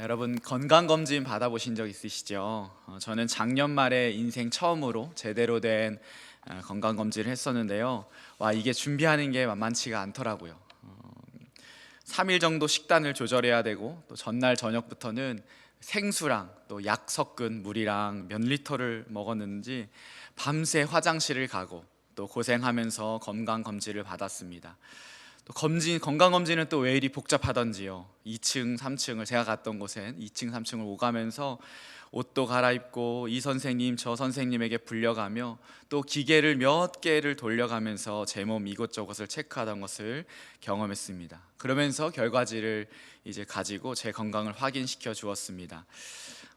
여러분 건강검진 받아보신 적 있으시죠? 저는 작년 말에 인생 처음으로 제대로 된 건강검진을 했었는데요. 이게 준비하는 게 만만치가 않더라고요. 3일 정도 식단을 조절해야 되고, 또 전날 저녁부터는 생수랑 또 약 섞은 물이랑 몇 리터를 먹었는지 밤새 화장실을 가고 또 고생하면서 건강검진을 받았습니다. 또 건강검진은 또 왜 이리 복잡하던지요. 2층, 3층을 제가 갔던 곳엔 2층, 3층을 오가면서 옷도 갈아입고 이 선생님, 저 선생님에게 불려가며 또 기계를 몇 개를 돌려가면서 제 몸 이것저것을 체크하던 것을 경험했습니다. 그러면서 결과지를 이제 가지고 제 건강을 확인시켜 주었습니다.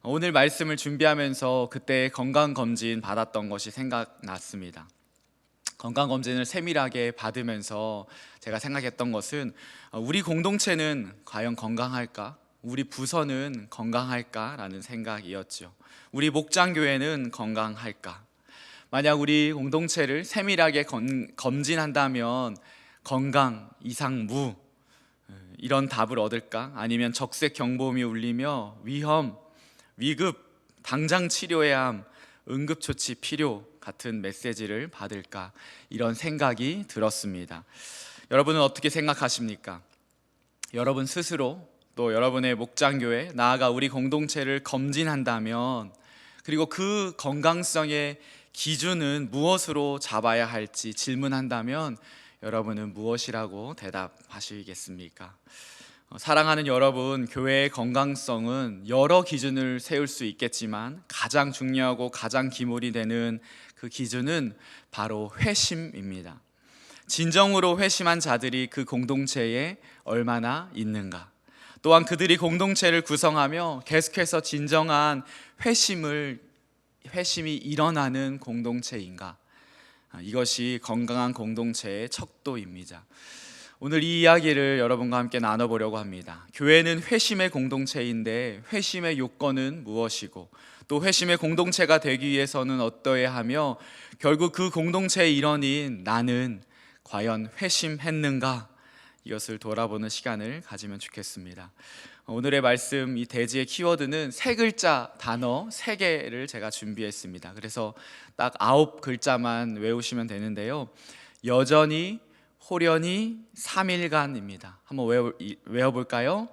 오늘 말씀을 준비하면서 그때 건강검진 받았던 것이 생각났습니다. 건강검진을 세밀하게 받으면서 제가 생각했던 것은 우리 공동체는 과연 건강할까? 우리 부서는 건강할까라는 생각이었죠. 우리 목장교회는 건강할까? 만약 우리 공동체를 세밀하게 검진한다면 건강 이상 무 이런 답을 얻을까? 아니면 적색 경보음이 울리며 위험, 위급, 당장 치료해야 함, 응급조치 필요 같은 메시지를 받을까? 이런 생각이 들었습니다. 여러분은 어떻게 생각하십니까? 여러분 스스로 또 여러분의 목장교회, 나아가 우리 공동체를 검진한다면, 그리고 그 건강성의 기준은 무엇으로 잡아야 할지 질문한다면 여러분은 무엇이라고 대답하시겠습니까? 사랑하는 여러분, 교회의 건강성은 여러 기준을 세울 수 있겠지만 가장 중요하고 가장 기본이 되는 그 기준은 바로 회심입니다. 진정으로 회심한 자들이 그 공동체에 얼마나 있는가, 또한 그들이 공동체를 구성하며 계속해서 진정한 회심이 일어나는 공동체인가, 이것이 건강한 공동체의 척도입니다. 오늘 이 이야기를 여러분과 함께 나눠보려고 합니다. 교회는 회심의 공동체인데 회심의 요건은 무엇이고, 또 회심의 공동체가 되기 위해서는 어떠해야 하며, 결국 그 공동체의 일원인 나는 과연 회심했는가, 이것을 돌아보는 시간을 가지면 좋겠습니다. 오늘의 말씀, 이 대지의 키워드는 세 글자 단어 3개를 제가 준비했습니다. 그래서 딱 9글자만 외우시면 되는데요. 여전히, 호련히, 3일간입니다. 한번 외워볼까요?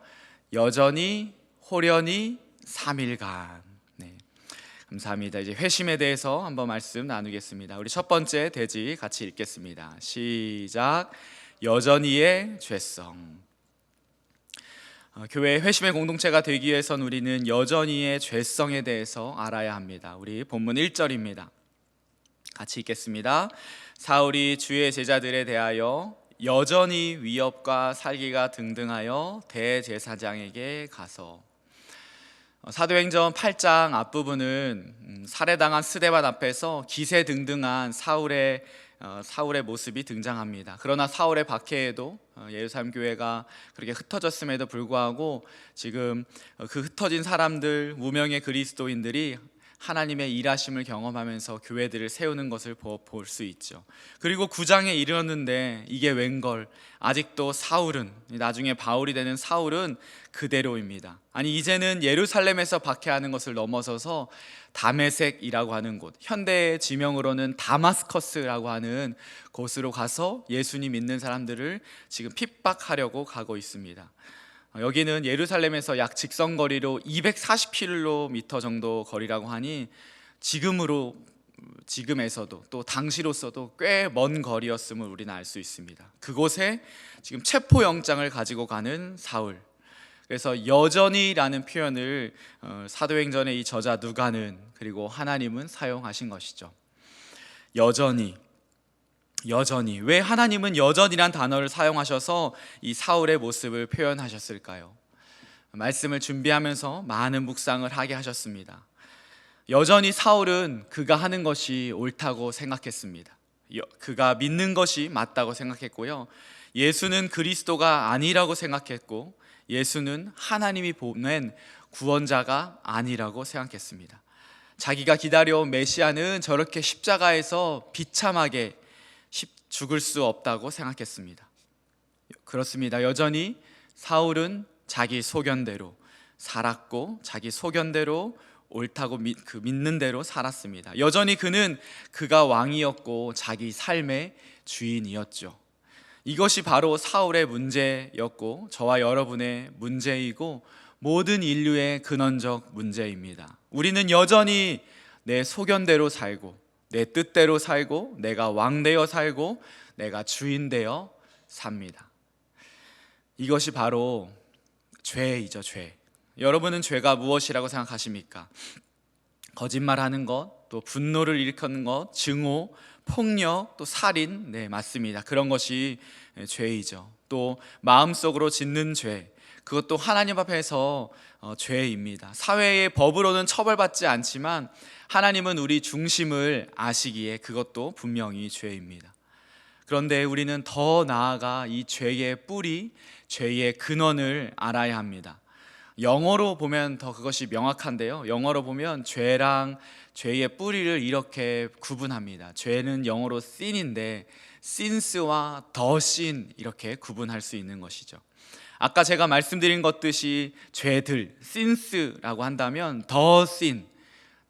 여전히, 호련히, 3일간. 네, 감사합니다. 이제 회심에 대해서 한번 말씀 나누겠습니다. 우리 첫 번째 대지 같이 읽겠습니다. 시작. 여전히의 죄성. 교회의 회심의 공동체가 되기 위해선 우리는 여전히의 죄성에 대해서 알아야 합니다. 우리 본문 1절입니다. 같이 읽겠습니다. 사울이 주의 제자들에 대하여 여전히 위협과 살기가 등등하여 대제사장에게 가서. 사도행전 8장 앞부분은 살해당한 스데반 앞에서 기세등등한 사울의 모습이 등장합니다. 그러나 사울의 박해에도 예루살렘 교회가 그렇게 흩어졌음에도 불구하고 지금 그 흩어진 사람들, 무명의 그리스도인들이 하나님의 일하심을 경험하면서 교회들을 세우는 것을 볼 수 있죠. 그리고 9장에 이르렀는데 이게 웬걸, 아직도 사울은, 나중에 바울이 되는 사울은 그대로입니다. 아니, 이제는 예루살렘에서 박해하는 것을 넘어서서 다메섹이라고 하는 곳, 현대의 지명으로는 다마스커스라고 하는 곳으로 가서 예수님 믿는 사람들을 지금 핍박하려고 가고 있습니다. 여기는 예루살렘에서 약 직선거리로 240km 정도 거리라고 하니 지금에서도 또 당시로서도 꽤 먼 거리였음을 우리는 알 수 있습니다. 그곳에 지금 체포영장을 가지고 가는 사울. 그래서 여전히라는 표현을 사도행전의 이 저자 누가는, 그리고 하나님은 사용하신 것이죠. 여전히. 왜 하나님은 여전이란 단어를 사용하셔서 이 사울의 모습을 표현하셨을까요? 말씀을 준비하면서 많은 묵상을 하게 하셨습니다. 여전히 사울은 그가 하는 것이 옳다고 생각했습니다. 그가 믿는 것이 맞다고 생각했고요. 예수는 그리스도가 아니라고 생각했고, 예수는 하나님이 보낸 구원자가 아니라고 생각했습니다. 자기가 기다려온 메시아는 저렇게 십자가에서 비참하게 죽을 수 없다고 생각했습니다. 그렇습니다. 여전히 사울은 자기 소견대로, 살았고 자기 소견대로 옳다고 믿는 대로 살았습니다. 여전히 그는 그가 왕이었고 자기 삶의 주인이었죠. 이것이 바로 사울의 문제였고 저와 여러분의 문제이고 모든 인류의 근원적 문제입니다. 우리는 여전히 내 소견대로 살고 내 뜻대로 살고 내가 왕되어 살고 내가 주인되어 삽니다. 이것이 바로 죄이죠, 죄. 여러분은 죄가 무엇이라고 생각하십니까? 거짓말하는 것, 또 분노를 일으키는 것, 증오, 폭력, 또 살인, 네, 맞습니다. 그런 것이 죄이죠. 또 마음속으로 짓는 죄, 그것도 하나님 앞에서 죄입니다. 사회의 법으로는 처벌받지 않지만 하나님은 우리 중심을 아시기에 그것도 분명히 죄입니다. 그런데 우리는 더 나아가 이 죄의 뿌리, 죄의 근원을 알아야 합니다. 영어로 보면 더 그것이 명확한데요. 영어로 보면 죄랑 죄의 뿌리를 이렇게 구분합니다. 죄는 영어로 sin인데 since와 the sin 이렇게 구분할 수 있는 것이죠. 아까 제가 말씀드린 것듯이 죄들, since라고 한다면 the sin,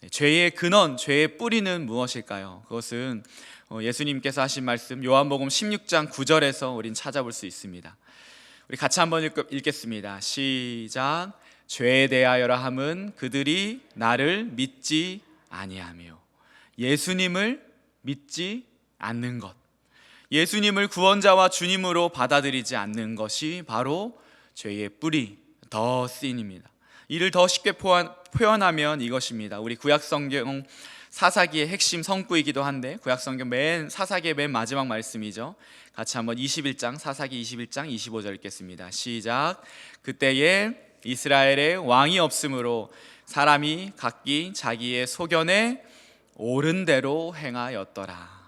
죄의 근원, 죄의 뿌리는 무엇일까요? 그것은 예수님께서 하신 말씀 요한복음 16장 9절에서 우린 찾아볼 수 있습니다. 우리 같이 한번 읽겠습니다. 시작. 죄에 대하여라 함은 그들이 나를 믿지 아니하며. 예수님을 믿지 않는 것, 예수님을 구원자와 주님으로 받아들이지 않는 것이 바로 죄의 뿌리, 더 sin입니다. 이를 더 쉽게 표현하면 이것입니다. 우리 구약성경 사사기의 핵심 성구이기도 한데 구약성경 사사기의 맨 마지막 말씀이죠. 같이 한번 21장 사사기 21장 25절 읽겠습니다. 시작. 그때에 이스라엘에 왕이 없으므로 사람이 각기 자기의 소견에 옳은 대로 행하였더라.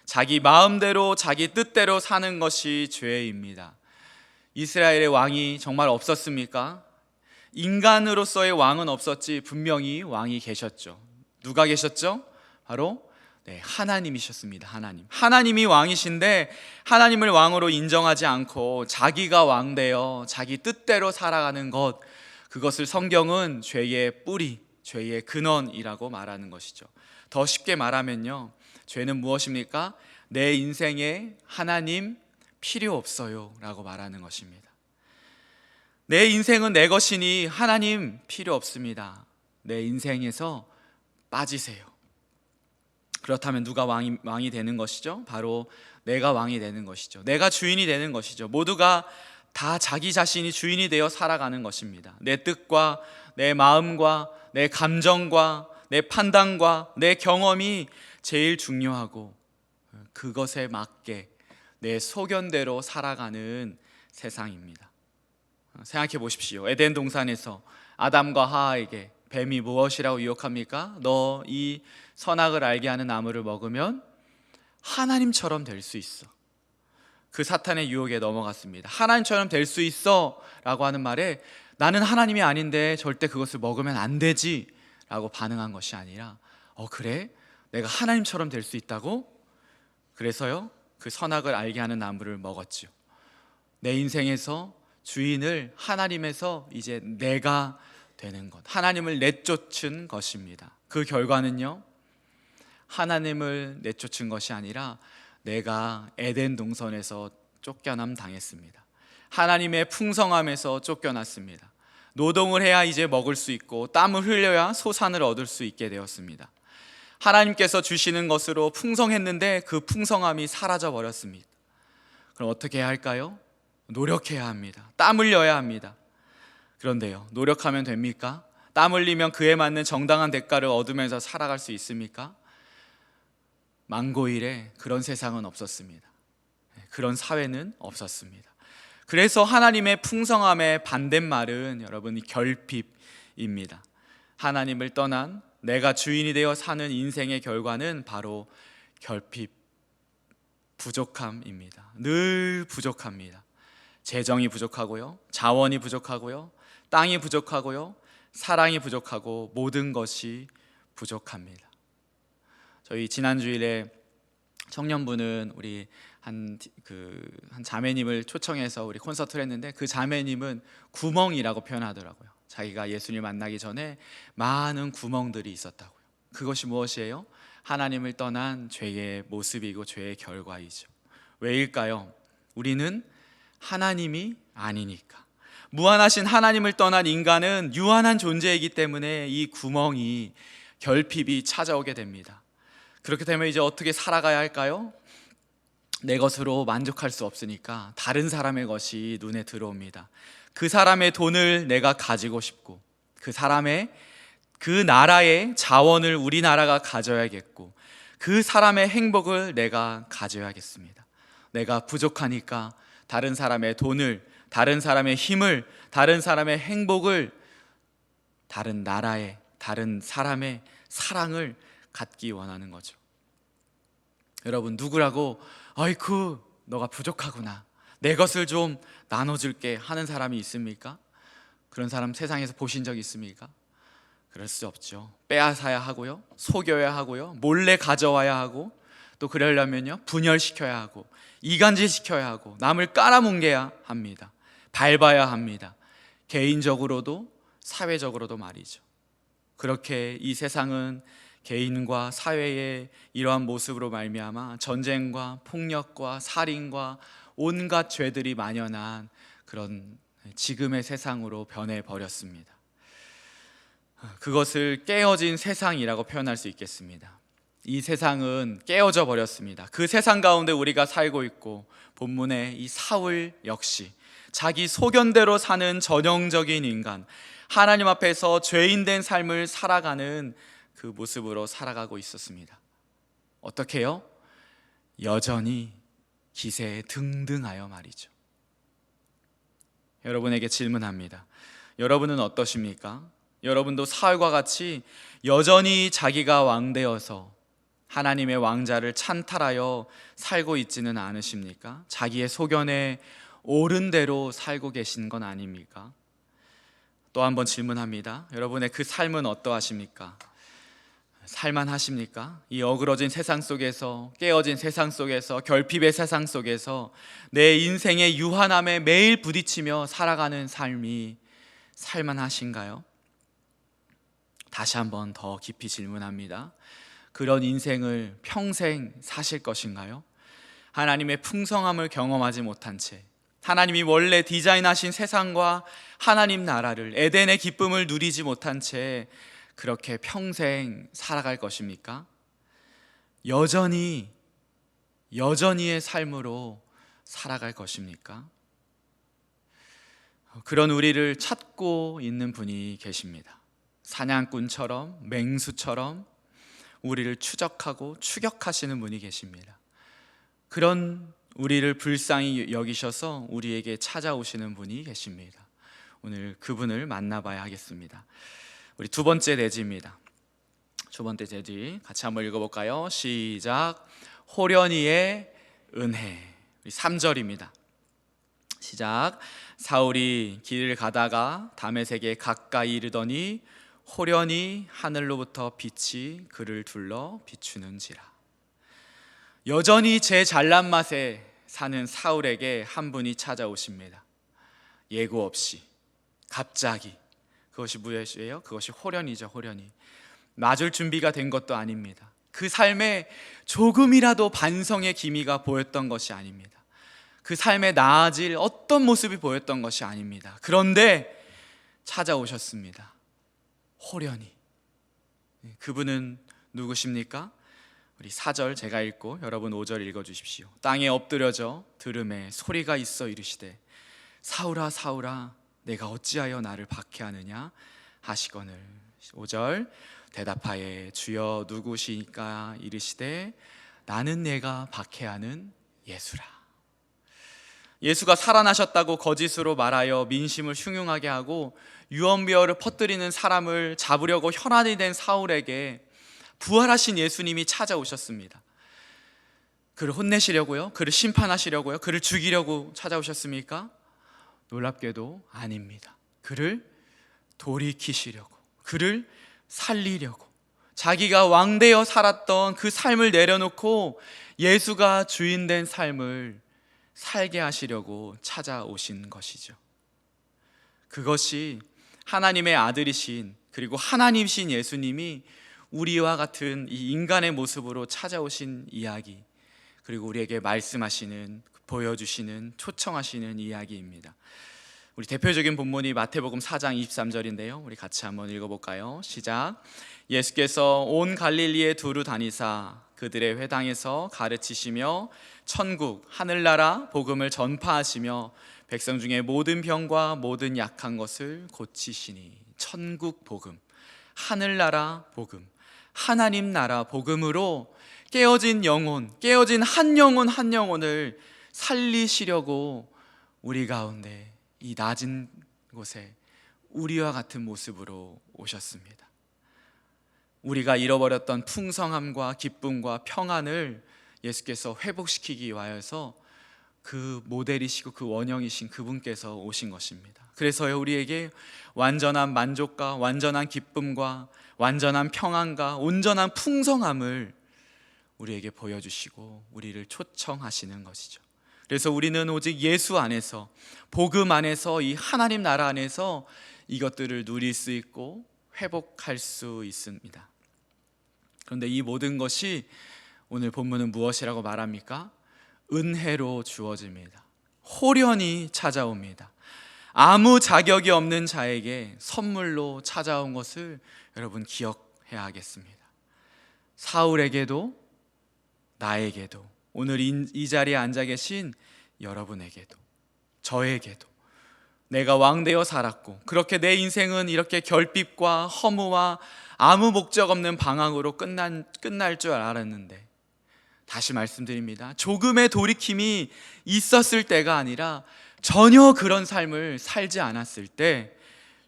자기 마음대로 자기 뜻대로 사는 것이 죄입니다. 이스라엘의 왕이 정말 없었습니까? 인간으로서의 왕은 없었지 분명히 왕이 계셨죠. 누가 계셨죠? 바로 하나님이셨습니다. 하나님이 왕이신데 하나님을 왕으로 인정하지 않고 자기가 왕되어 자기 뜻대로 살아가는 것, 그것을 성경은 죄의 뿌리, 죄의 근원이라고 말하는 것이죠. 더 쉽게 말하면요, 죄는 무엇입니까? 내 인생에 하나님 필요 없어요 라고 말하는 것입니다. 내 인생은 내 것이니 하나님 필요 없습니다. 내 인생에서 빠지세요. 그렇다면 누가 왕이 되는 것이죠? 바로 내가 왕이 되는 것이죠. 내가 주인이 되는 것이죠. 모두가 다 자기 자신이 주인이 되어 살아가는 것입니다. 내 뜻과 내 마음과 내 감정과 내 판단과 내 경험이 제일 중요하고 그것에 맞게 내 소견대로 살아가는 세상입니다. 생각해 보십시오. 에덴 동산에서 아담과 하와에게 뱀이 무엇이라고 유혹합니까? 너 이 선악을 알게 하는 나무를 먹으면 하나님처럼 될 수 있어. 그 사탄의 유혹에 넘어갔습니다. 하나님처럼 될 수 있어 라고 하는 말에 나는 하나님이 아닌데 절대 그것을 먹으면 안 되지 라고 반응한 것이 아니라 그래? 내가 하나님처럼 될 수 있다고? 그래서요, 그 선악을 알게 하는 나무를 먹었죠. 내 인생에서 주인을 하나님에서 이제 내가 되는 것, 하나님을 내쫓은 것입니다. 그 결과는요, 하나님을 내쫓은 것이 아니라 내가 에덴 동산에서 쫓겨남 당했습니다. 하나님의 풍성함에서 쫓겨났습니다. 노동을 해야 이제 먹을 수 있고 땀을 흘려야 소산을 얻을 수 있게 되었습니다. 하나님께서 주시는 것으로 풍성했는데 그 풍성함이 사라져 버렸습니다. 그럼 어떻게 해야 할까요? 노력해야 합니다. 땀 흘려야 합니다. 그런데요, 노력하면 됩니까? 땀 흘리면 그에 맞는 정당한 대가를 얻으면서 살아갈 수 있습니까? 만고일에 그런 세상은 없었습니다. 그런 사회는 없었습니다. 그래서 하나님의 풍성함의 반대말은 여러분 결핍입니다. 하나님을 떠난 내가 주인이 되어 사는 인생의 결과는 바로 결핍, 부족함입니다. 늘 부족합니다. 재정이 부족하고요, 자원이 부족하고요, 땅이 부족하고요, 사랑이 부족하고 모든 것이 부족합니다. 저희 지난 주일에 청년부는 우리 한 자매님을 초청해서 우리 콘서트를 했는데 그 자매님은 구멍이라고 표현하더라고요. 자기가 예수님을 만나기 전에 많은 구멍들이 있었다고요. 그것이 무엇이에요? 하나님을 떠난 죄의 모습이고 죄의 결과이죠. 왜일까요? 우리는 하나님이 아니니까. 무한하신 하나님을 떠난 인간은 유한한 존재이기 때문에 이 구멍이, 결핍이 찾아오게 됩니다. 그렇게 되면 이제 어떻게 살아가야 할까요? 내 것으로 만족할 수 없으니까 다른 사람의 것이 눈에 들어옵니다. 그 사람의 돈을 내가 가지고 싶고, 그 나라의 자원을 우리나라가 가져야겠고, 그 사람의 행복을 내가 가져야겠습니다. 내가 부족하니까 다른 사람의 돈을, 다른 사람의 힘을, 다른 사람의 행복을, 다른 나라의, 다른 사람의 사랑을 갖기 원하는 거죠. 여러분, 누구라고 아이쿠 너가 부족하구나, 내 것을 좀 나눠줄게 하는 사람이 있습니까? 그런 사람 세상에서 보신 적 있습니까? 그럴 수 없죠. 빼앗아야 하고요, 속여야 하고요, 몰래 가져와야 하고, 또 그러려면요 분열시켜야 하고, 이간질시켜야 하고, 남을 깔아뭉개야 합니다. 밟아야 합니다. 개인적으로도 사회적으로도 말이죠. 그렇게 이 세상은 개인과 사회의 이러한 모습으로 말미암아 전쟁과 폭력과 살인과 온갖 죄들이 만연한 그런 지금의 세상으로 변해버렸습니다. 그것을 깨어진 세상이라고 표현할 수 있겠습니다. 이 세상은 깨어져 버렸습니다. 그 세상 가운데 우리가 살고 있고, 본문의 이 사울 역시 자기 소견대로 사는 전형적인 인간, 하나님 앞에서 죄인된 삶을 살아가는 그 모습으로 살아가고 있었습니다. 어떻게요? 여전히 기세에 등등하여 말이죠. 여러분에게 질문합니다. 여러분은 어떠십니까? 여러분도 사울과 같이 여전히 자기가 왕되어서 하나님의 왕자를 찬탈하여 살고 있지는 않으십니까? 자기의 소견에 옳은 대로 살고 계신 건 아닙니까? 또 한 번 질문합니다. 여러분의 그 삶은 어떠하십니까? 살만하십니까? 이 어그러진 세상 속에서, 깨어진 세상 속에서, 결핍의 세상 속에서 내 인생의 유한함에 매일 부딪히며 살아가는 삶이 살만하신가요? 다시 한번 더 깊이 질문합니다. 그런 인생을 평생 사실 것인가요? 하나님의 풍성함을 경험하지 못한 채, 하나님이 원래 디자인하신 세상과 하나님 나라를, 에덴의 기쁨을 누리지 못한 채 그렇게 평생 살아갈 것입니까? 여전히의 삶으로 살아갈 것입니까? 그런 우리를 찾고 있는 분이 계십니다. 사냥꾼처럼, 맹수처럼 우리를 추적하고 추격하시는 분이 계십니다. 그런 우리를 불쌍히 여기셔서 우리에게 찾아오시는 분이 계십니다. 오늘 그분을 만나봐야 하겠습니다. 우리 두 번째 대지입니다. 두 번째 대지 같이 한번 읽어볼까요? 시작. 호련히의 은혜. 3절입니다. 시작. 사울이 길을 가다가 다메섹에 가까이 이르더니 호련히 하늘로부터 빛이 그를 둘러 비추는지라. 여전히 제 잘난 맛에 사는 사울에게 한 분이 찾아오십니다. 예고 없이, 갑자기. 그것이 무엇이에요? 그것이 호련이죠. 호련히. 맞을 준비가 된 것도 아닙니다. 그 삶에 조금이라도 반성의 기미가 보였던 것이 아닙니다. 그 삶에 나아질 어떤 모습이 보였던 것이 아닙니다. 그런데 찾아오셨습니다. 호련히. 그분은 누구십니까? 우리 4절 제가 읽고 여러분 5절 읽어주십시오. 땅에 엎드려져 들음에 소리가 있어 이르시되 사울아 사울아 내가 어찌하여 나를 박해하느냐 하시거늘. 5절 대답하에 주여 누구시니까 이르시되 나는 내가 박해하는 예수라. 예수가 살아나셨다고 거짓으로 말하여 민심을 흉흉하게 하고 유언비어를 퍼뜨리는 사람을 잡으려고 혈안이 된 사울에게 부활하신 예수님이 찾아오셨습니다. 그를 혼내시려고요? 그를 심판하시려고요? 그를 죽이려고 찾아오셨습니까? 놀랍게도 아닙니다. 그를 돌이키시려고, 그를 살리려고, 자기가 왕되어 살았던 그 삶을 내려놓고 예수가 주인된 삶을 살게 하시려고 찾아오신 것이죠. 그것이 하나님의 아들이신, 그리고 하나님이신 예수님이 우리와 같은 이 인간의 모습으로 찾아오신 이야기, 그리고 우리에게 말씀하시는, 보여주시는, 초청하시는 이야기입니다. 우리 대표적인 본문이 마태복음 4장 23절인데요 우리 같이 한번 읽어볼까요? 시작. 예수께서 온 갈릴리에 두루 다니사 그들의 회당에서 가르치시며 천국, 하늘나라 복음을 전파하시며 백성 중에 모든 병과 모든 약한 것을 고치시니. 천국 복음, 하늘나라 복음, 하나님 나라 복음으로 깨어진 영혼, 깨어진 한 영혼 한 영혼을 살리시려고 우리 가운데 이 낮은 곳에 우리와 같은 모습으로 오셨습니다. 우리가 잃어버렸던 풍성함과 기쁨과 평안을 예수께서 회복시키기 위하여서 그 모델이시고 그 원형이신 그분께서 오신 것입니다. 그래서 우리에게 완전한 만족과 완전한 기쁨과 완전한 평안과 온전한 풍성함을 우리에게 보여주시고 우리를 초청하시는 것이죠. 그래서 우리는 오직 예수 안에서, 복음 안에서, 이 하나님 나라 안에서 이것들을 누릴 수 있고 회복할 수 있습니다. 그런데 이 모든 것이 오늘 본문은 무엇이라고 말합니까? 은혜로 주어집니다. 호련히 찾아옵니다. 아무 자격이 없는 자에게 선물로 찾아온 것을 여러분 기억해야 하겠습니다. 사울에게도 나에게도, 오늘 이 자리에 앉아 계신 여러분에게도, 저에게도 내가 왕되어 살았고 그렇게 내 인생은 이렇게 결핍과 허무와 아무 목적 없는 방황으로 끝날 줄 알았는데, 다시 말씀드립니다. 조금의 돌이킴이 있었을 때가 아니라 전혀 그런 삶을 살지 않았을 때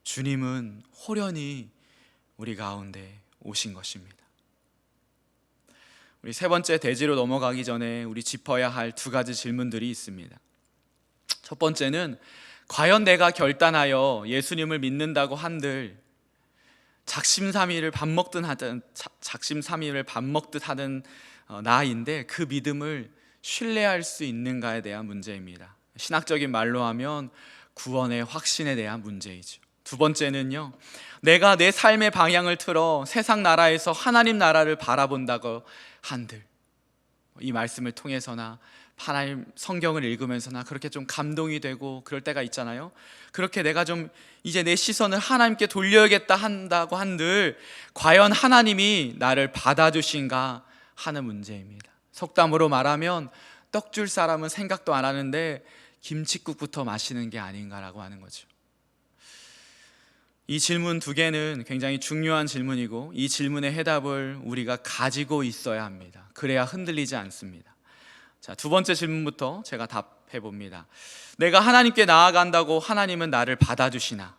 주님은 호련히 우리 가운데 오신 것입니다. 우리 세 번째 대지로 넘어가기 전에 우리 짚어야 할 두 가지 질문들이 있습니다. 첫 번째는 과연 내가 결단하여 예수님을 믿는다고 한들 작심삼일을 밥 먹듯 하는 나인데 그 믿음을 신뢰할 수 있는가에 대한 문제입니다. 신학적인 말로 하면 구원의 확신에 대한 문제이죠. 두 번째는요, 내가 내 삶의 방향을 틀어 세상 나라에서 하나님 나라를 바라본다고 한들, 이 말씀을 통해서나 하나님 성경을 읽으면서나 그렇게 좀 감동이 되고 그럴 때가 있잖아요. 그렇게 내가 좀 이제 내 시선을 하나님께 돌려야겠다 한다고 한들 과연 하나님이 나를 받아주신가 하는 문제입니다. 속담으로 말하면 떡 줄 사람은 생각도 안 하는데 김칫국부터 마시는 게 아닌가라고 하는 거죠. 이 질문 두 개는 굉장히 중요한 질문이고 이 질문의 해답을 우리가 가지고 있어야 합니다. 그래야 흔들리지 않습니다. 자, 두 번째 질문부터 제가 답해 봅니다. 내가 하나님께 나아간다고 하나님은 나를 받아주시나?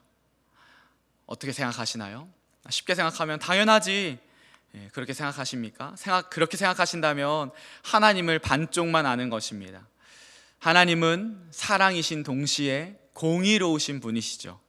어떻게 생각하시나요? 쉽게 생각하면 당연하지, 그렇게 생각하십니까? 그렇게 생각하신다면 하나님을 반쪽만 아는 것입니다. 하나님은 사랑이신 동시에 공의로우신 분이시죠.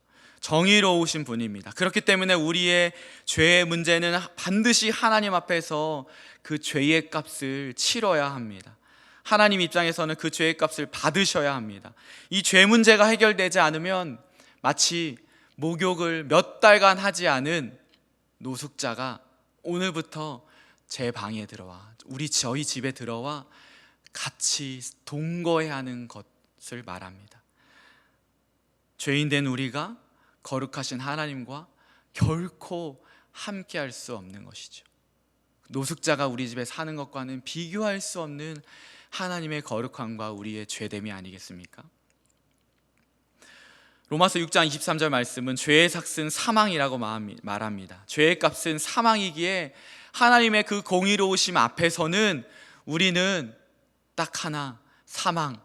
정의로우신 분입니다. 그렇기 때문에 우리의 죄의 문제는 반드시 하나님 앞에서 그 죄의 값을 치러야 합니다. 하나님 입장에서는 그 죄의 값을 받으셔야 합니다. 이 죄 문제가 해결되지 않으면 마치 목욕을 몇 달간 하지 않은 노숙자가 오늘부터 제 방에 들어와, 저희 집에 들어와 같이 동거해야 하는 것을 말합니다. 죄인 된 우리가 거룩하신 하나님과 결코 함께할 수 없는 것이죠. 노숙자가 우리 집에 사는 것과는 비교할 수 없는 하나님의 거룩함과 우리의 죄됨이 아니겠습니까? 로마서 6장 23절 말씀은 죄의 삭은 사망이라고 말합니다. 죄의 값은 사망이기에 하나님의 그 공의로우심 앞에서는 우리는 딱 하나, 사망,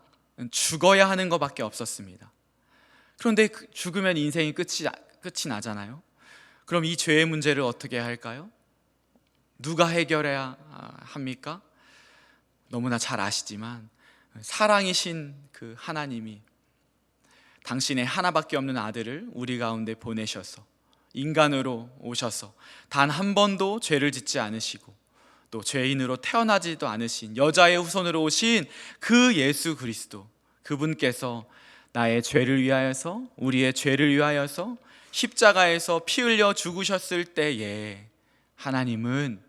죽어야 하는 것밖에 없었습니다. 그런데 죽으면 인생이 끝이 나잖아요. 그럼 이 죄의 문제를 어떻게 할까요? 누가 해결해야 합니까? 너무나 잘 아시지만 사랑이신 그 하나님이 당신의 하나밖에 없는 아들을 우리 가운데 보내셔서 인간으로 오셔서 단 한 번도 죄를 짓지 않으시고 또 죄인으로 태어나지도 않으신 여자의 후손으로 오신 그 예수 그리스도, 그분께서 나의 죄를 위하여서, 우리의 죄를 위하여서 십자가에서 피 흘려 죽으셨을 때에 하나님은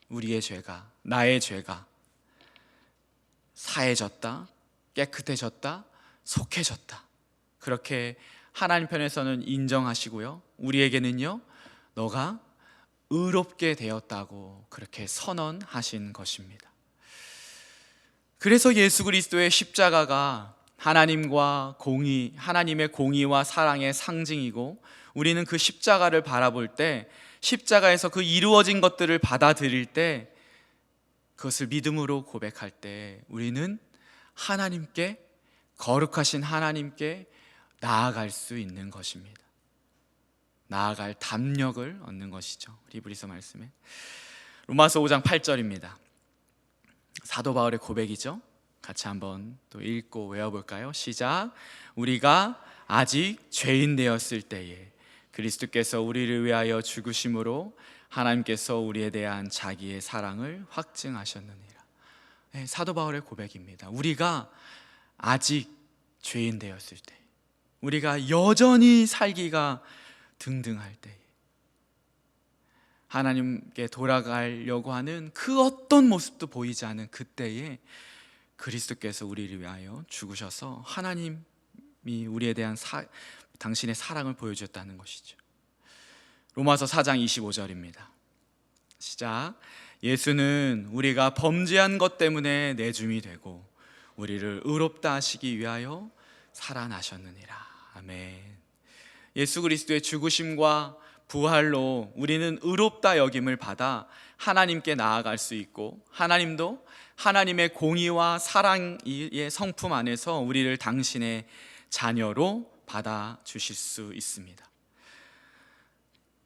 우리의 죄가, 나의 죄가 사해졌다, 깨끗해졌다, 속해졌다, 그렇게 하나님 편에서는 인정하시고요, 우리에게는요 너가 의롭게 되었다고 그렇게 선언하신 것입니다. 그래서 예수 그리스도의 십자가가 하나님의 공의와 사랑의 상징이고, 우리는 그 십자가를 바라볼 때, 십자가에서 그 이루어진 것들을 받아들일 때, 그것을 믿음으로 고백할 때 우리는 하나님께, 거룩하신 하나님께 나아갈 수 있는 것입니다. 나아갈 담력을 얻는 것이죠. 히브리서 말씀에 로마서 5장 8절입니다. 사도 바울의 고백이죠. 같이 한번 또 읽고 외워볼까요? 시작. 우리가 아직 죄인 되었을 때에 그리스도께서 우리를 위하여 죽으심으로 하나님께서 우리에 대한 자기의 사랑을 확증하셨느니라. 네, 사도 바울의 고백입니다. 우리가 아직 죄인 되었을 때, 우리가 여전히 살기가 등등할 때, 하나님께 돌아가려고 하는 그 어떤 모습도 보이지 않은 그때에 그리스도께서 우리를 위하여 죽으셔서 하나님이 우리에 대한 당신의 사랑을 보여주었다는 것이죠. 로마서 4장 25절입니다. 시작. 예수는 우리가 범죄한 것 때문에 내줌이 되고 우리를 의롭다 하시기 위하여 살아나셨느니라. 아멘. 예수 그리스도의 죽으심과 부활로 우리는 의롭다 여김을 받아 하나님께 나아갈 수 있고, 하나님도 하나님의 공의와 사랑의 성품 안에서 우리를 당신의 자녀로 받아주실 수 있습니다.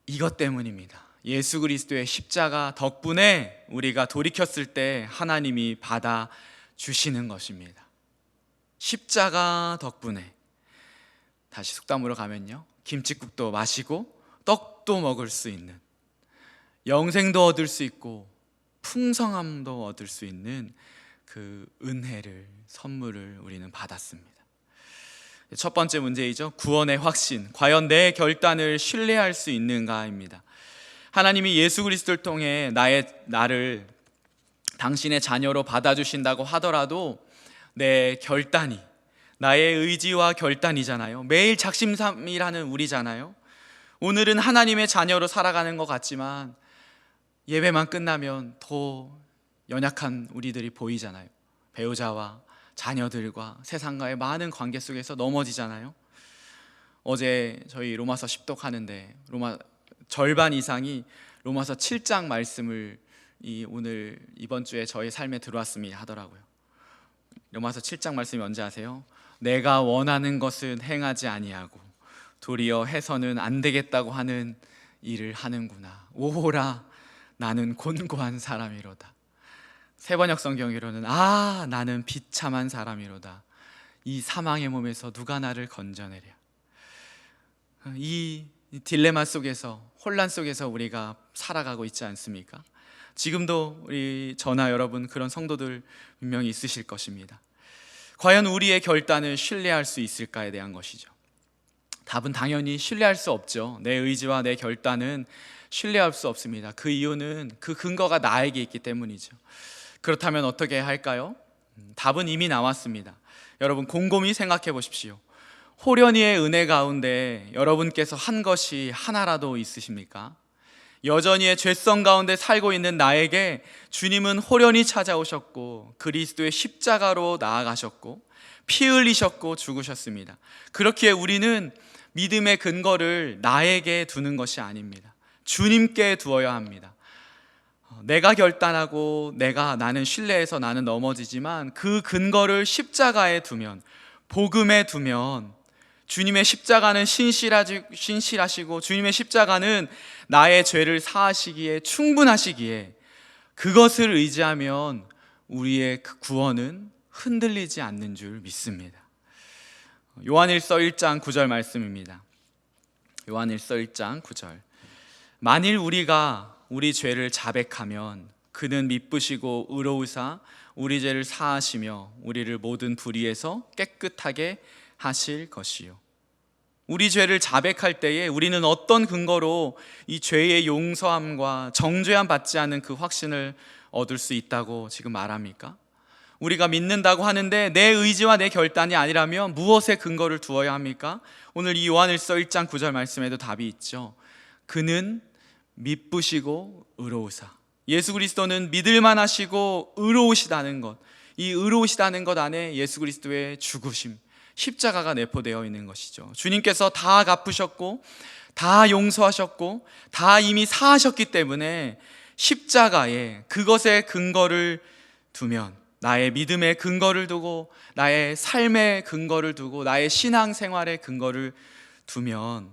이것 때문입니다. 예수 그리스도의 십자가 덕분에 우리가 돌이켰을 때 하나님이 받아주시는 것입니다. 십자가 덕분에. 다시 속담으로 가면요, 김칫국도 마시고 떡도 먹을 수 있는, 영생도 얻을 수 있고 풍성함도 얻을 수 있는 그 은혜를, 선물을 우리는 받았습니다. 첫 번째 문제이죠. 구원의 확신. 과연 내 결단을 신뢰할 수 있는가입니다. 하나님이 예수 그리스도를 통해 나를 당신의 자녀로 받아주신다고 하더라도 내 결단이, 나의 의지와 결단이잖아요. 매일 작심삼일하는 우리잖아요. 오늘은 하나님의 자녀로 살아가는 것 같지만 예배만 끝나면 더 연약한 우리들이 보이잖아요. 배우자와 자녀들과 세상과의 많은 관계 속에서 넘어지잖아요. 어제 저희 로마서 10독하는데 절반 이상이 로마서 7장 말씀을 오늘 이번 주에 저희 삶에 들어왔습니다 하더라고요. 로마서 7장 말씀이 뭔지 아세요? 내가 원하는 것은 행하지 아니하고 도리어 해서는 안 되겠다고 하는 일을 하는구나. 오호라 나는 곤고한 사람이로다. 세번역 성경으로는 나는 비참한 사람이로다. 이 사망의 몸에서 누가 나를 건져내랴. 이 딜레마 속에서, 혼란 속에서 우리가 살아가고 있지 않습니까? 지금도 우리 저나 여러분 그런 성도들 분명히 있으실 것입니다. 과연 우리의 결단을 신뢰할 수 있을까에 대한 것이죠. 답은 당연히 신뢰할 수 없죠. 내 의지와 내 결단은 신뢰할 수 없습니다. 그 이유는 그 근거가 나에게 있기 때문이죠. 그렇다면 어떻게 할까요? 답은 이미 나왔습니다. 여러분 곰곰이 생각해 보십시오. 호련히의 은혜 가운데 여러분께서 한 것이 하나라도 있으십니까? 여전히의 죄성 가운데 살고 있는 나에게 주님은 호련히 찾아오셨고 그리스도의 십자가로 나아가셨고 피 흘리셨고 죽으셨습니다. 그렇기에 우리는 믿음의 근거를 나에게 두는 것이 아닙니다. 주님께 두어야 합니다. 내가 결단하고 나는 신뢰해서 나는 넘어지지만 그 근거를 십자가에 두면, 복음에 두면, 주님의 십자가는 신실하시고 주님의 십자가는 나의 죄를 사하시기에 충분하시기에 그것을 의지하면 우리의 그 구원은 흔들리지 않는 줄 믿습니다. 요한일서 1장 9절 말씀입니다. 요한일서 1장 9절. 만일 우리가 우리 죄를 자백하면 그는 미쁘시고 의로우사 우리 죄를 사하시며 우리를 모든 불의에서 깨끗하게 하실 것이요. 우리 죄를 자백할 때에 우리는 어떤 근거로 이 죄의 용서함과 정죄함 받지 않은 그 확신을 얻을 수 있다고 지금 말합니까? 우리가 믿는다고 하는데 내 의지와 내 결단이 아니라면 무엇에 근거를 두어야 합니까? 오늘 이 요한일서 1장 9절 말씀에도 답이 있죠. 그는 미쁘시고 의로우사. 예수 그리스도는 믿을만 하시고 의로우시다는 것, 이 의로우시다는 것 안에 예수 그리스도의 죽으심, 십자가가 내포되어 있는 것이죠. 주님께서 다 갚으셨고 다 용서하셨고 다 이미 사하셨기 때문에 십자가에 그것에 근거를 두면, 나의 믿음의 근거를 두고 나의 삶의 근거를 두고 나의 신앙생활의 근거를 두면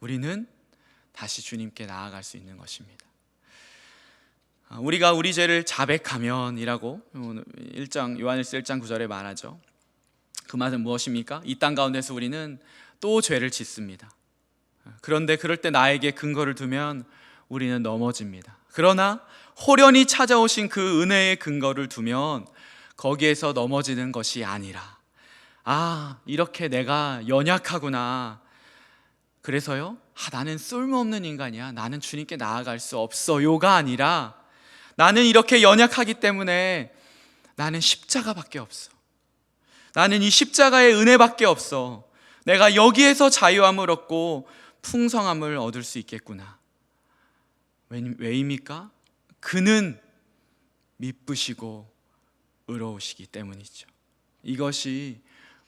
우리는 다시 주님께 나아갈 수 있는 것입니다. 우리가 우리 죄를 자백하면이라고 요한일서 1장 9절에 말하죠. 그 말은 무엇입니까? 이 땅 가운데서 우리는 또 죄를 짓습니다. 그런데 그럴 때 나에게 근거를 두면 우리는 넘어집니다. 그러나 호련히 찾아오신 그 은혜의 근거를 두면 거기에서 넘어지는 것이 아니라, 이렇게 내가 연약하구나, 그래서요 나는 쓸모없는 인간이야, 나는 주님께 나아갈 수 없어요가 아니라, 나는 이렇게 연약하기 때문에 나는 십자가밖에 없어, 나는 이 십자가의 은혜밖에 없어, 내가 여기에서 자유함을 얻고 풍성함을 얻을 수 있겠구나. 왜입니까? 그는 미쁘시고 의로우시기 때문이죠. 이것이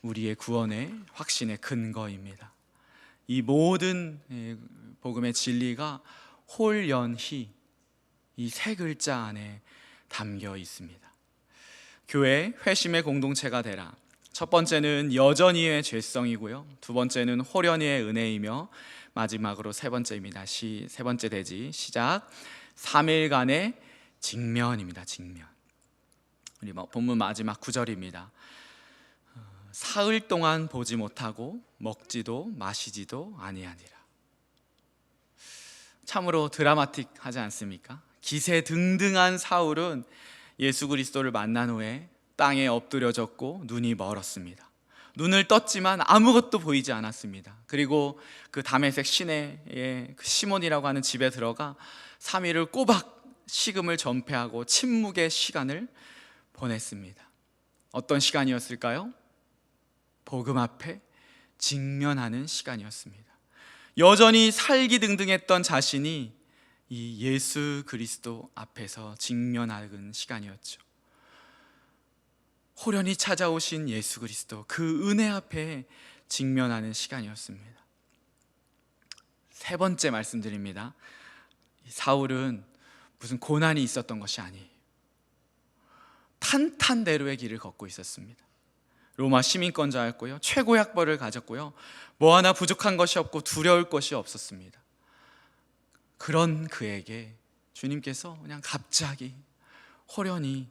우리의 구원의 확신의 근거입니다. 이 모든 복음의 진리가 홀연히 이 세 글자 안에 담겨 있습니다. 교회 회심의 공동체가 되라. 첫 번째는 여전히의 죄성이고요, 두 번째는 홀연히의 은혜이며, 마지막으로 세 번째입니다. 세 번째 대지 시작. 3일간의 직면입니다. 직면. 우리 본문 마지막 9절입니다. 사흘 동안 보지 못하고 먹지도 마시지도 아니하니라. 참으로 드라마틱하지 않습니까? 기세등등한 사울은 예수 그리스도를 만난 후에 땅에 엎드려졌고 눈이 멀었습니다. 눈을 떴지만 아무것도 보이지 않았습니다. 그리고 그 다메섹 시내의 그 시몬이라고 하는 집에 들어가 3일을 꼬박 식음을 전폐하고 침묵의 시간을 보냈습니다. 어떤 시간이었을까요? 복음 앞에 직면하는 시간이었습니다. 여전히 살기등등했던 자신이 이 예수 그리스도 앞에서 직면하는 시간이었죠. 호련히 찾아오신 예수 그리스도, 그 은혜 앞에 직면하는 시간이었습니다. 세 번째 말씀드립니다. 사울은 무슨 고난이 있었던 것이 아니에요. 탄탄대로의 길을 걷고 있었습니다. 로마 시민권자였고요, 최고의 학벌을 가졌고요, 뭐 하나 부족한 것이 없고 두려울 것이 없었습니다. 그런 그에게 주님께서 그냥 갑자기 호련히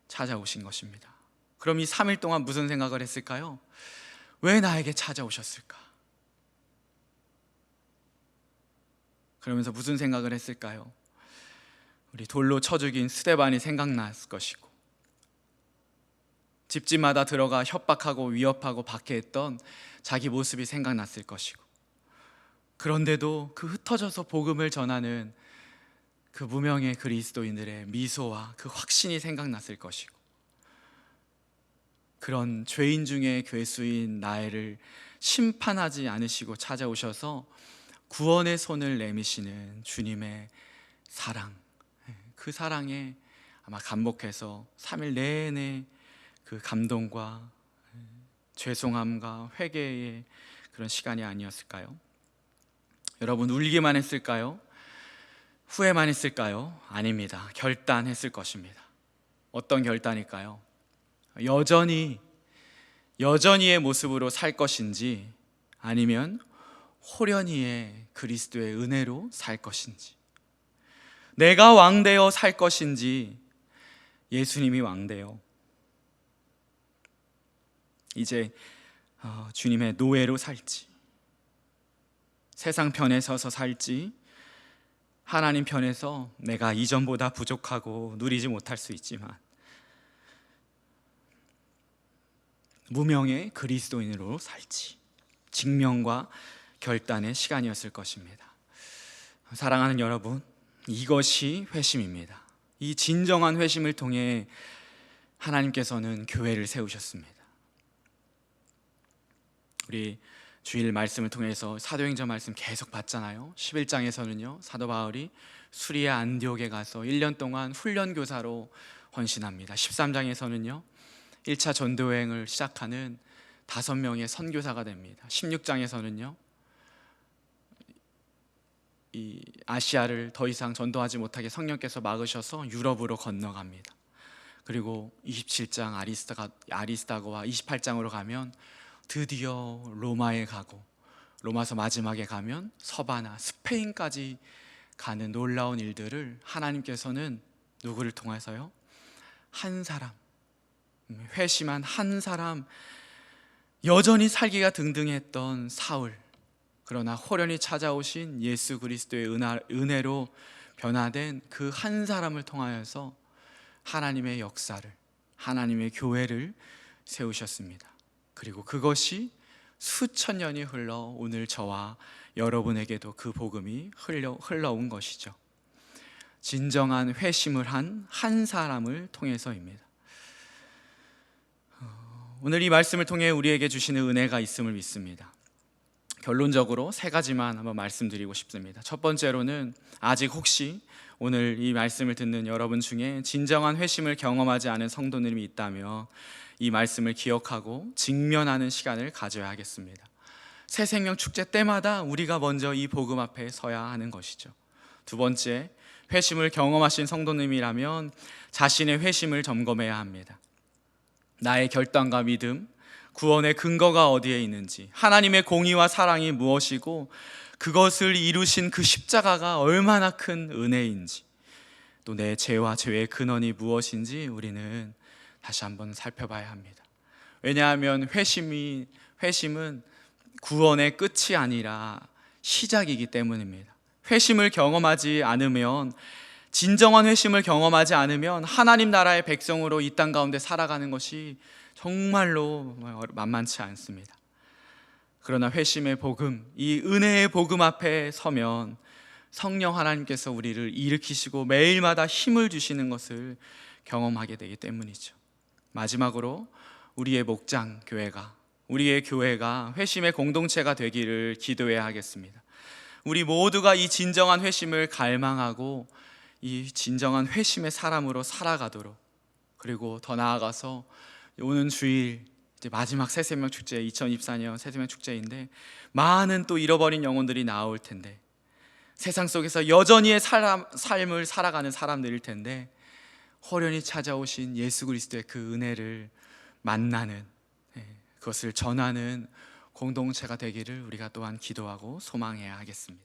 찾아오신 것입니다. 그럼 이 3일 동안 무슨 생각을 했을까요? 왜 나에게 찾아오셨을까? 그러면서 무슨 생각을 했을까요? 우리 돌로 쳐 죽인 스데반이 생각났을 것이고, 집집마다 들어가 협박하고 위협하고 박해했던 자기 모습이 생각났을 것이고, 그런데도 그 흩어져서 복음을 전하는 그 무명의 그리스도인들의 미소와 그 확신이 생각났을 것이고, 그런 죄인 중에 괴수인 나를 심판하지 않으시고 찾아오셔서 구원의 손을 내미시는 주님의 사랑, 그 사랑에 아마 감복해서 3일 내내 그 감동과 죄송함과 회개의 그런 시간이 아니었을까요? 여러분, 울기만 했을까요? 후회만 했을까요? 아닙니다. 결단했을 것입니다. 어떤 결단일까요? 여전히의 모습으로 살 것인지, 아니면 호련히의 그리스도의 은혜로 살 것인지, 내가 왕되어 살 것인지, 예수님이 왕되어 이제 주님의 노예로 살지, 세상 편에 서서 살지, 하나님 편에서 내가 이전보다 부족하고 누리지 못할 수 있지만 무명의 그리스도인으로 살지, 직면과 결단의 시간이었을 것입니다. 사랑하는 여러분, 이것이 회심입니다. 이 진정한 회심을 통해 하나님께서는 교회를 세우셨습니다. 우리 주일 말씀을 통해서 사도행전 말씀 계속 봤잖아요. 11장에서는요 사도 바울이 수리아 안디옥에 가서 1년 동안 훈련교사로 헌신합니다. 13장에서는요 1차 전도여행을 시작하는 5명의 선교사가 됩니다. 16장에서는요 이 아시아를 더 이상 전도하지 못하게 성령께서 막으셔서 유럽으로 건너갑니다. 그리고 27장 아리스다고와 28장으로 가면 드디어 로마에 가고, 로마서 마지막에 가면 서바나 스페인까지 가는 놀라운 일들을 하나님께서는 누구를 통해서요? 한 사람, 회심한 한 사람, 여전히 살기가 등등했던 사울, 그러나 호련히 찾아오신 예수 그리스도의 은혜로 변화된 그 한 사람을 통하여서 하나님의 역사를, 하나님의 교회를 세우셨습니다. 그리고 그것이 수천 년이 흘러 오늘 저와 여러분에게도 그 복음이 흘러온 것이죠. 진정한 회심을 한 사람을 통해서입니다. 오늘 이 말씀을 통해 우리에게 주시는 은혜가 있음을 믿습니다. 결론적으로 3가지만 한번 말씀드리고 싶습니다. 첫 번째로는 아직 혹시 오늘 이 말씀을 듣는 여러분 중에 진정한 회심을 경험하지 않은 성도님이 있다면 이 말씀을 기억하고 직면하는 시간을 가져야 하겠습니다. 새생명 축제 때마다 우리가 먼저 이 복음 앞에 서야 하는 것이죠. 두 번째, 회심을 경험하신 성도님이라면 자신의 회심을 점검해야 합니다. 나의 결단과 믿음, 구원의 근거가 어디에 있는지, 하나님의 공의와 사랑이 무엇이고 그것을 이루신 그 십자가가 얼마나 큰 은혜인지, 또 내 죄와 죄의 근원이 무엇인지 우리는 다시 한번 살펴봐야 합니다. 왜냐하면 회심은 구원의 끝이 아니라 시작이기 때문입니다. 회심을 경험하지 않으면, 진정한 회심을 경험하지 않으면 하나님 나라의 백성으로 이 땅 가운데 살아가는 것이 정말로 만만치 않습니다. 그러나 회심의 복음, 이 은혜의 복음 앞에 서면 성령 하나님께서 우리를 일으키시고 매일마다 힘을 주시는 것을 경험하게 되기 때문이죠. 마지막으로 우리의 목장 교회가, 우리의 교회가 회심의 공동체가 되기를 기도해야 하겠습니다. 우리 모두가 이 진정한 회심을 갈망하고 이 진정한 회심의 사람으로 살아가도록, 그리고 더 나아가서 오는 주일 이제 마지막 새생명 축제, 2024년 새생명 축제인데 많은 또 잃어버린 영혼들이 나올 텐데, 세상 속에서 여전히의 삶을 살아가는 사람들일 텐데, 호련히 찾아오신 예수 그리스도의 그 은혜를 만나는, 그것을 전하는 공동체가 되기를 우리가 또한 기도하고 소망해야 하겠습니다.